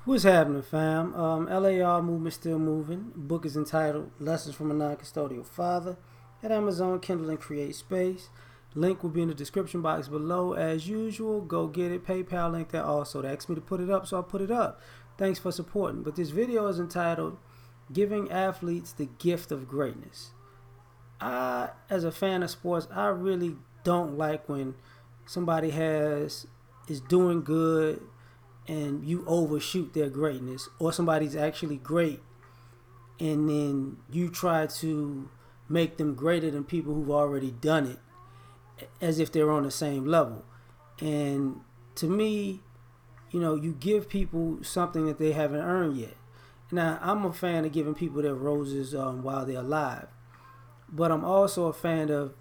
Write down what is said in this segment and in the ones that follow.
What's happening, fam? L.A.R. movement still moving. Book is entitled Lessons from a Non-Custodial Father at Amazon, Kindle, and Create Space. Link will be in the description box below. As usual, go get it. PayPal link there also. They asked me to put it up, so I put it up. Thanks for supporting. But this video is entitled Giving Athletes the Gift of Greatness. As a fan of sports, I really don't like when somebody is doing good and you overshoot their greatness, or somebody's actually great and then you try to make them greater than people who've already done it as if they're on the same level. And to me, you give people something that they haven't earned yet. Now, I'm a fan of giving people their roses while they're alive, but I'm also a fan of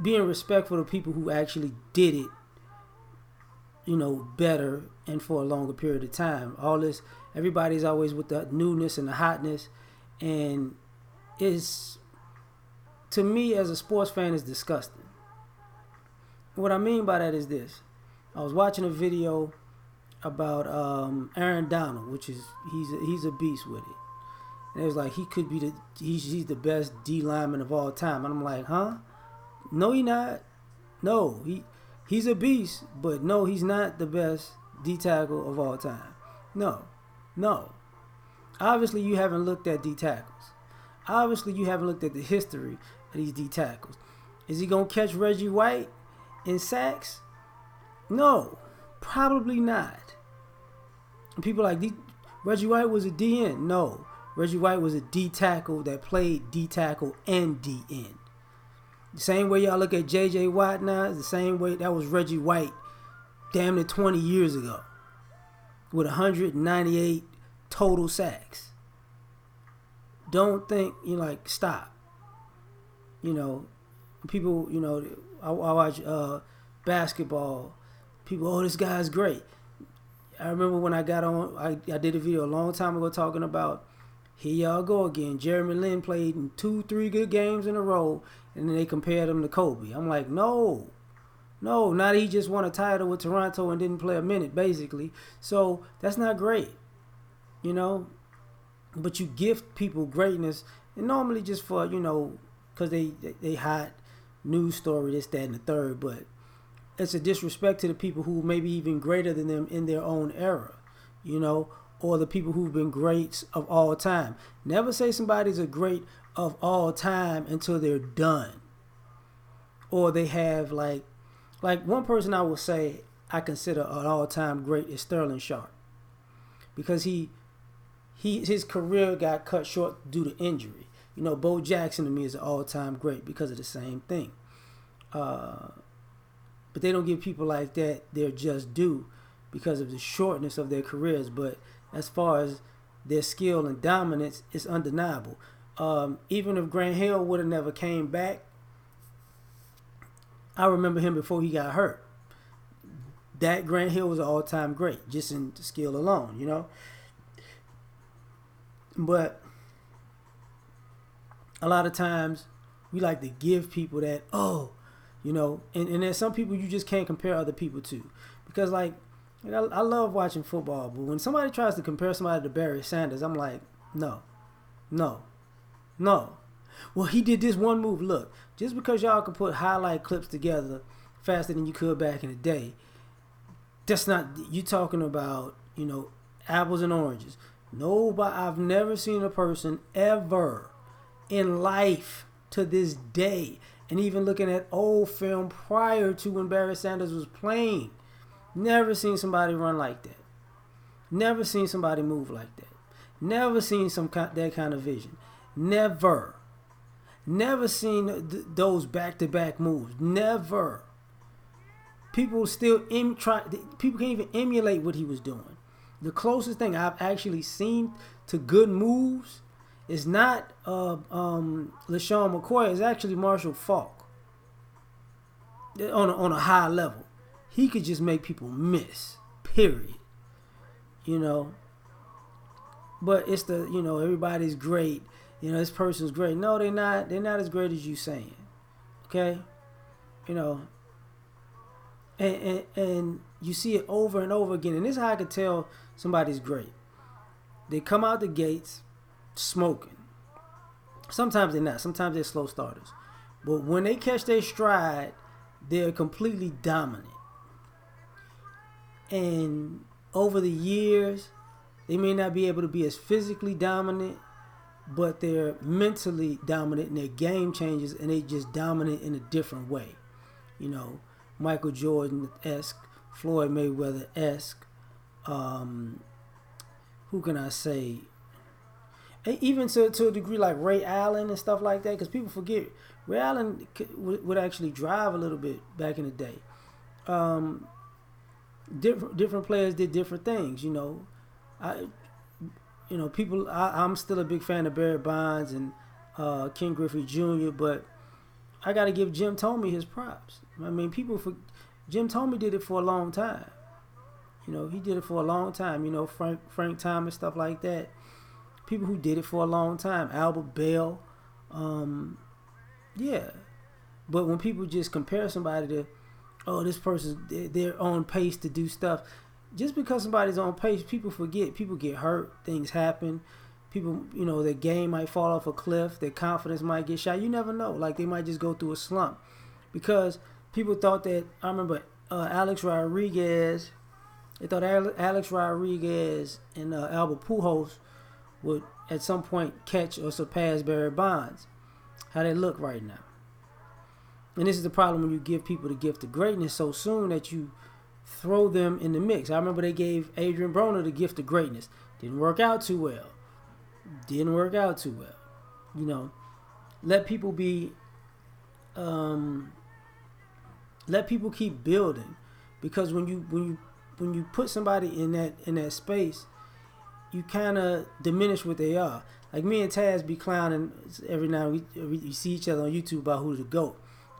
being respectful of people who actually did it better and for a longer period of time. All this, everybody's always with the newness and the hotness, and it's, to me as a sports fan, is disgusting. What I mean by that is this: I was watching a video about Aaron Donald, which is he's a beast with it, and it was like he could be he's the best D lineman of all time, and I'm like, huh? No, he not. No, he's a beast, but no, he's not the best D tackle of all time. No, no. Obviously, you haven't looked at D tackles. Obviously, you haven't looked at the history of these D tackles. Is he gonna catch Reggie White in sacks? No, probably not. And people like Reggie White was a DN. No, Reggie White was a D tackle that played D tackle and DN. The same way y'all look at J.J. Watt now is the same way that was Reggie White damn near 20 years ago with 198 total sacks. Don't think, stop. People, I watch basketball. People, oh, this guy's great. I remember when I got on, I did a video a long time ago talking about, here y'all go again. Jeremy Lin played in 2-3 good games in a row, and then they compared him to Kobe. I'm like, no, not that he just won a title with Toronto and didn't play a minute, basically. So that's not great, But you gift people greatness, and normally just for, because they hot news story, this, that, and the third. But it's a disrespect to the people who may be even greater than them in their own era, or the people who've been greats of all time. Never say somebody's a great of all time until they're done, or they have like one person I would say I consider an all-time great is Sterling Sharp, because his career got cut short due to injury. Bo Jackson to me is an all-time great because of the same thing. But they don't give people like that their just due because of the shortness of their careers. But as far as their skill and dominance, it's undeniable. Even if Grant Hill would have never came back, I remember him before he got hurt. That Grant Hill was an all-time great, just in skill alone, But a lot of times we like to give people that, and there's some people you just can't compare other people to. Because, I love watching football, but when somebody tries to compare somebody to Barry Sanders, I'm like, no. Well, he did this one move. Look, just because y'all can put highlight clips together faster than you could back in the day, that's not, you talking about, apples and oranges. Nobody, I've never seen a person ever in life to this day, and even looking at old film prior to when Barry Sanders was playing, never seen somebody run like that. Never seen somebody move like that. Never seen that kind of vision. Never seen those back-to-back moves. Never. People still people can't even emulate what he was doing. The closest thing I've actually seen to good moves is not LaShawn McCoy. It's actually Marshall Faulk on a high level. He could just make people miss, period. But it's the, everybody's great. This person's great. No, they're not as great as you saying. Okay? And and you see it over and over again. And this is how I could tell somebody's great. They come out the gates smoking. Sometimes they're not. Sometimes they're slow starters. But when they catch their stride, they're completely dominant. And over the years, they may not be able to be as physically dominant, but they're mentally dominant and their game changes and they just dominant in a different way. You know, Michael Jordan-esque, Floyd Mayweather-esque, who can I say? Even to a degree like Ray Allen and stuff like that, because people forget Ray Allen would actually drive a little bit back in the day. Different players did different things, you know. I'm still a big fan of Barry Bonds and Ken Griffey Jr., but I got to give Jim Thome his props. I mean, Jim Thome did it for a long time. You know, he did it for a long time. You know, Frank Thomas, stuff like that. People who did it for a long time. Albert Bell. Yeah. But when people just compare somebody to, oh, this person, they're on pace to do stuff. Just because somebody's on pace, people forget. People get hurt. Things happen. People, you know, their game might fall off a cliff. Their confidence might get shot. You never know. Like, they might just go through a slump. Because people thought that, I remember Alex Rodriguez, they thought Alex Rodriguez and Albert Pujols would at some point catch or surpass Barry Bonds. How they look right now. And this is the problem when you give people the gift of greatness so soon that you throw them in the mix. I remember they gave Adrian Broner the gift of greatness. Didn't work out too well. You know, let people be, let people keep building, because when you put somebody in that space, you kind of diminish what they are. Like me and Taz be clowning every now we see each other on YouTube about who's the GOAT.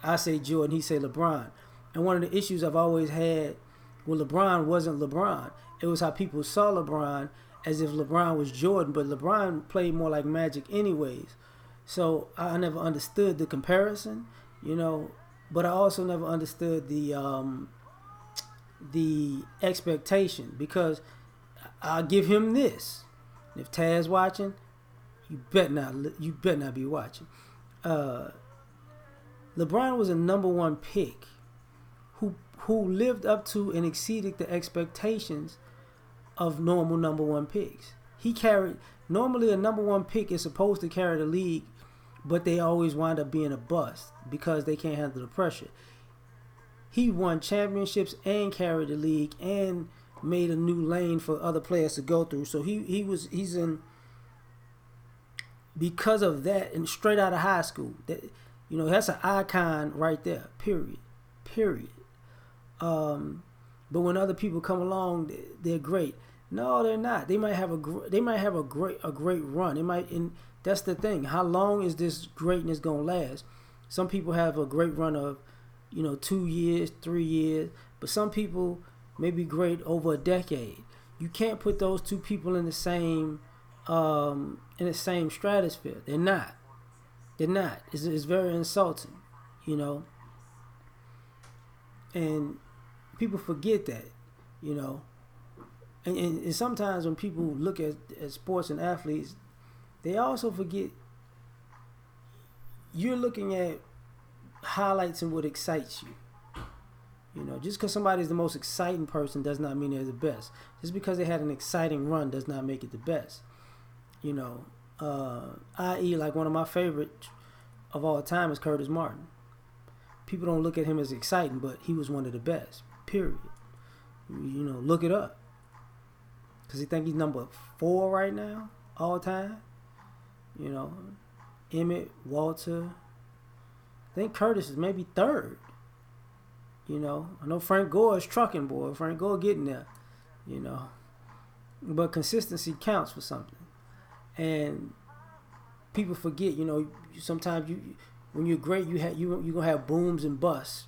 I say Jordan, he say LeBron. And one of the issues I've always had with LeBron wasn't LeBron. It was how people saw LeBron as if LeBron was Jordan, but LeBron played more like Magic anyways. So I never understood the comparison, you know, but I also never understood the expectation, because I'll give him this. If Taz watching, you bet not be watching. LeBron was a number one pick who lived up to and exceeded the expectations of normal number one picks. Normally a number one pick is supposed to carry the league, but they always wind up being a bust because they can't handle the pressure. He won championships and carried the league and made a new lane for other players to go through. So he's in, because of that, and straight out of high school. That, you know, that's an icon right there. Period. But when other people come along, they're great. No, they're not. They might have a great run. And that's the thing. How long is this greatness gonna last? Some people have a great run of, 2 years, 3 years, but some people may be great over a decade. You can't put those two people in the same stratosphere. They're not. It's very insulting, and people forget that, And sometimes when people look at sports and athletes, they also forget you're looking at highlights and what excites you. Just because somebody's the most exciting person does not mean they're the best. Just because they had an exciting run does not make it the best. I.e., like one of my favorites of all time is Curtis Martin. People don't look at him as exciting, but he was one of the best. Period. Look it up. Because he think he's number 4 right now, all time. Emmett, Walter. I think Curtis is maybe 3rd. I know Frank Gore is trucking, boy. Frank Gore getting there. But consistency counts for something. And people forget, sometimes when you're great, you're going to have booms and busts.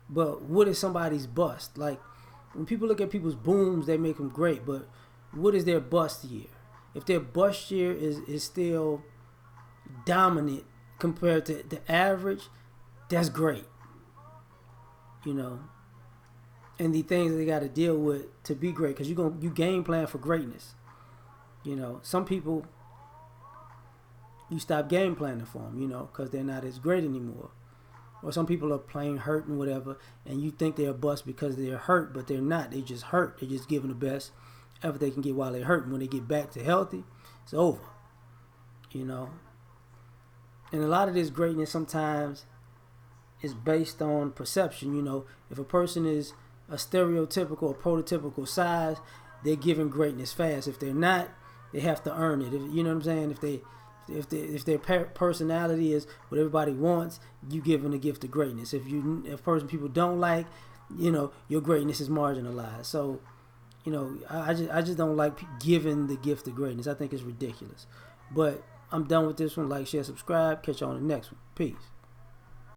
But what is somebody's bust? Like, when people look at people's booms, they make them great. But what is their bust year? If their bust year is still dominant compared to the average, that's great. and the things they got to deal with to be great. Because you game plan for greatness. Some people you stop game planning for them. Because they're not as great anymore. Or some people are playing hurt and whatever, and you think they're a bust because they're hurt, but they're not. They just hurt. They're just giving the best effort they can get while they're hurt. And when they get back to healthy, it's over. And a lot of this greatness sometimes is based on perception. If a person is a stereotypical or prototypical size, they're giving greatness fast. If they're not, they have to earn it. You know what I'm saying? If their personality is what everybody wants, you give them the gift of greatness. If person people don't like, your greatness is marginalized. So, I just don't like giving the gift of greatness. I think it's ridiculous. But I'm done with this one. Like, share, subscribe. Catch you on the next one. Peace.